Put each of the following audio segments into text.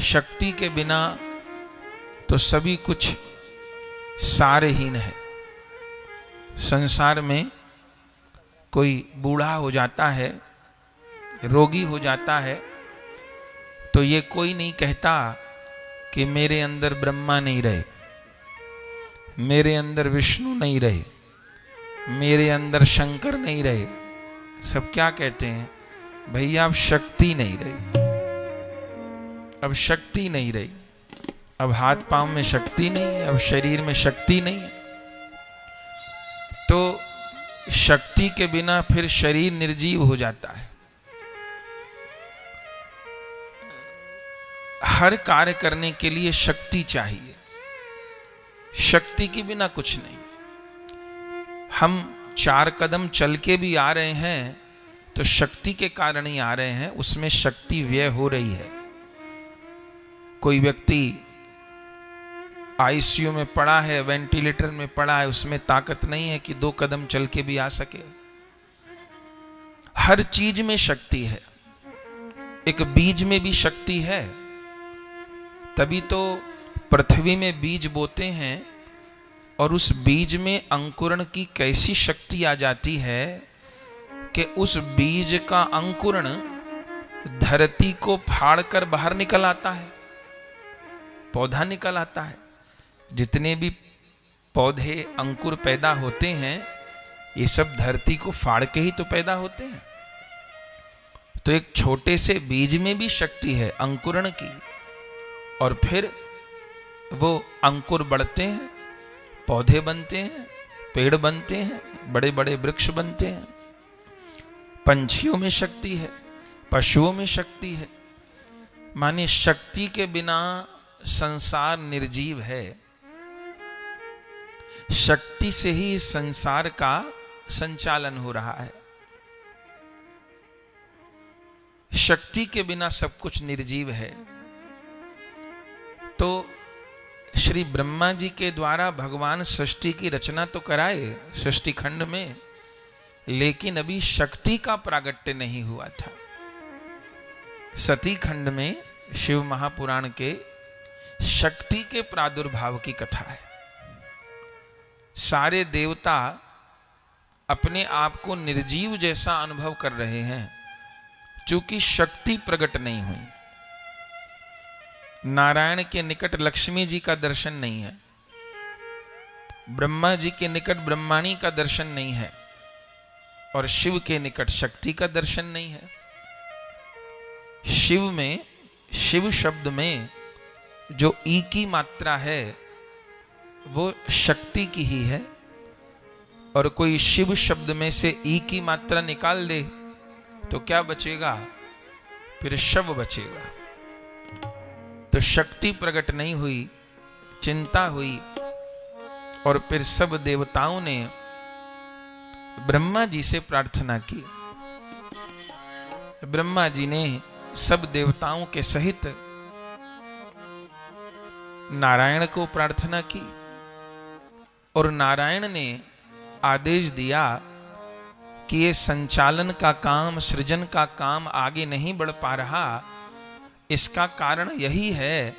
शक्ति के बिना तो सभी कुछ सारहीन है। संसार में कोई बूढ़ा हो जाता है, रोगी हो जाता है, तो ये कोई नहीं कहता कि मेरे अंदर ब्रह्मा नहीं रहे, मेरे अंदर विष्णु नहीं रहे, मेरे अंदर शंकर नहीं रहे। सब क्या कहते हैं? भैया अब शक्ति नहीं रही, अब शक्ति नहीं रही, अब हाथ पांव में शक्ति नहीं है, अब शरीर में शक्ति नहीं है। तो शक्ति के बिना फिर शरीर निर्जीव हो जाता है। हर कार्य करने के लिए शक्ति चाहिए, शक्ति के बिना कुछ नहीं। हम 4 कदम चल के भी आ रहे हैं तो शक्ति के कारण ही आ रहे हैं, उसमें शक्ति व्यय हो रही है। कोई व्यक्ति आईसीयू में पड़ा है, वेंटिलेटर में पड़ा है, उसमें ताकत नहीं है कि 2 कदम चल के भी आ सके। हर चीज में शक्ति है। एक बीज में भी शक्ति है, तभी तो पृथ्वी में बीज बोते हैं और उस बीज में अंकुरण की कैसी शक्ति आ जाती है कि उस बीज का अंकुरण धरती को फाड़कर बाहर निकल आता है, पौधा निकल आता है। जितने भी पौधे अंकुर पैदा होते हैं ये सब धरती को फाड़ के ही तो पैदा होते हैं। तो एक छोटे से बीज में भी शक्ति है अंकुरण की, और फिर वो अंकुर बढ़ते हैं, पौधे बनते हैं, पेड़ बनते हैं, बड़े बड़े वृक्ष बनते हैं। पंछियों में शक्ति है, पशुओं में शक्ति है। माने शक्ति के बिना संसार निर्जीव है। शक्ति से ही इस संसार का संचालन हो रहा है। शक्ति के बिना सब कुछ निर्जीव है। तो श्री ब्रह्मा जी के द्वारा भगवान सृष्टि की रचना तो कराए सृष्टि खंड में, लेकिन अभी शक्ति का प्रागट्य नहीं हुआ था। सती खंड में शिव महापुराण के शक्ति के प्रादुर्भाव की कथा है। सारे देवता अपने आप को निर्जीव जैसा अनुभव कर रहे हैं, चूंकि शक्ति प्रकट नहीं हुई। नारायण के निकट लक्ष्मी जी का दर्शन नहीं है, ब्रह्मा जी के निकट ब्रह्माणी का दर्शन नहीं है, और शिव के निकट शक्ति का दर्शन नहीं है। शिव में, शिव शब्द में जो ई की मात्रा है वो शक्ति की ही है, और कोई शिव शब्द में से ई की मात्रा निकाल दे तो क्या बचेगा? फिर शव बचेगा। तो शक्ति प्रकट नहीं हुई, चिंता हुई, और फिर सब देवताओं ने ब्रह्मा जी से प्रार्थना की। ब्रह्मा जी ने सब देवताओं के सहित नारायण को प्रार्थना की, और नारायण ने आदेश दिया कि ये संचालन का काम, सृजन का काम आगे नहीं बढ़ पा रहा। इसका कारण यही है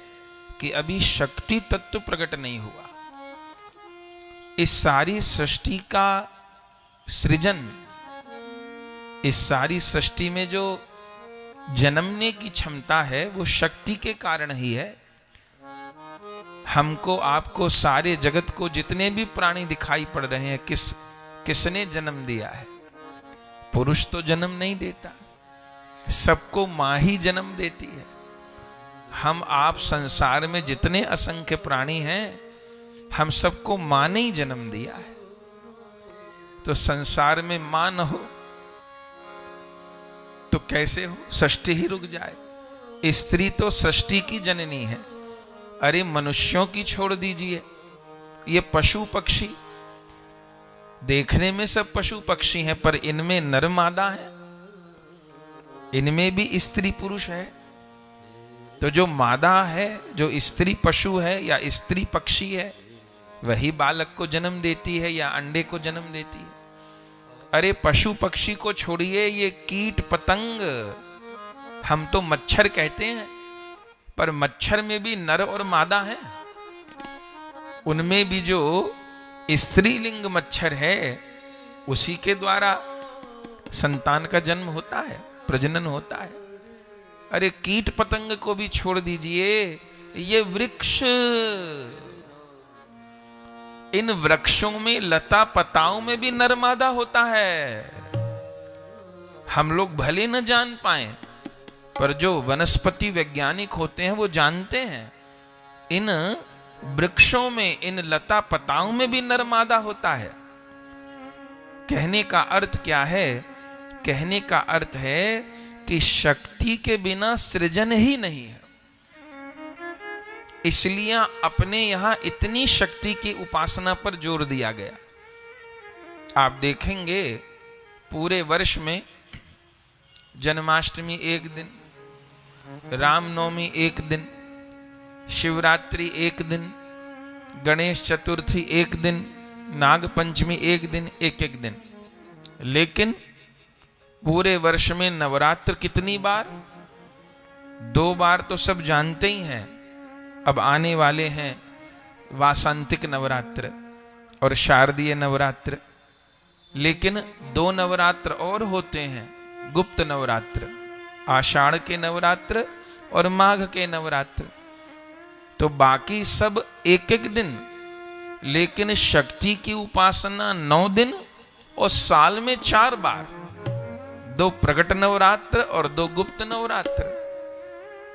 कि अभी शक्ति तत्व प्रकट नहीं हुआ। इस सारी सृष्टि का सृजन, इस सारी सृष्टि में जो जन्मने की क्षमता है वो शक्ति के कारण ही है। हमको, आपको, सारे जगत को जितने भी प्राणी दिखाई पड़ रहे हैं, किसने जन्म दिया है? पुरुष तो जन्म नहीं देता, सबको मां ही जन्म देती है। हम आप संसार में जितने असंख्य प्राणी हैं, हम सबको मां ने ही जन्म दिया है। तो संसार में मां न हो तो कैसे हो? सृष्टि ही रुक जाए। स्त्री तो सृष्टि की जननी है। अरे मनुष्यों की छोड़ दीजिए, ये पशु पक्षी, देखने में सब पशु पक्षी हैं, पर इनमें नर मादा है, इनमें भी स्त्री पुरुष है। तो जो मादा है, जो स्त्री पशु है या स्त्री पक्षी है, वही बालक को जन्म देती है या अंडे को जन्म देती है। अरे पशु पक्षी को छोड़िए, ये कीट पतंग, हम तो मच्छर कहते हैं, पर मच्छर में भी नर और मादा है। उनमें भी जो स्त्रीलिंग मच्छर है उसी के द्वारा संतान का जन्म होता है, प्रजनन होता है। अरे कीट पतंग को भी छोड़ दीजिए, ये वृक्ष, इन वृक्षों में, लता पताओं में भी नर मादा होता है। हम लोग भले न जान पाए, पर जो वनस्पति वैज्ञानिक होते हैं वो जानते हैं। इन वृक्षों में, इन लता पताओं में भी नर मादा होता है। कहने का अर्थ क्या है? कहने का अर्थ है कि शक्ति के बिना सृजन ही नहीं है। इसलिए अपने यहां इतनी शक्ति की उपासना पर जोर दिया गया। आप देखेंगे पूरे वर्ष में जन्माष्टमी एक दिन, रामनवमी एक दिन, शिवरात्रि एक दिन, गणेश चतुर्थी एक दिन, नाग पंचमी एक दिन, एक एक दिन। लेकिन पूरे वर्ष में नवरात्र कितनी बार? 2 बार तो सब जानते ही हैं। अब आने वाले हैं वासंतिक नवरात्र और शारदीय नवरात्र। लेकिन 2 नवरात्र और होते हैं, गुप्त नवरात्र, आषाढ़ के नवरात्र और माघ के नवरात्र। तो बाकी सब एक एक दिन, लेकिन शक्ति की उपासना 9 दिन और साल में 4 बार, 2 प्रकट नवरात्र और 2 गुप्त नवरात्र।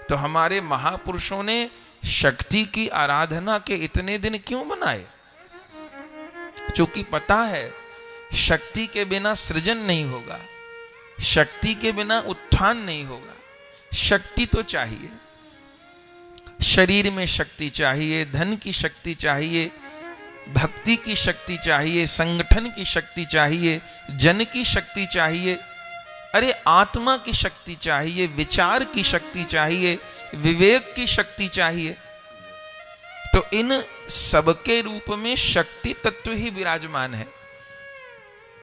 तो हमारे महापुरुषों ने शक्ति की आराधना के इतने दिन क्यों बनाए? क्योंकि पता है शक्ति के बिना सृजन नहीं होगा, शक्ति के बिना उत्थान नहीं होगा। शक्ति तो चाहिए, शरीर में शक्ति चाहिए, धन की शक्ति चाहिए, भक्ति की शक्ति चाहिए, संगठन की शक्ति चाहिए, जन की शक्ति चाहिए, अरे आत्मा की शक्ति चाहिए, विचार की शक्ति चाहिए, विवेक की शक्ति चाहिए। तो इन सबके रूप में शक्ति तत्व ही विराजमान है।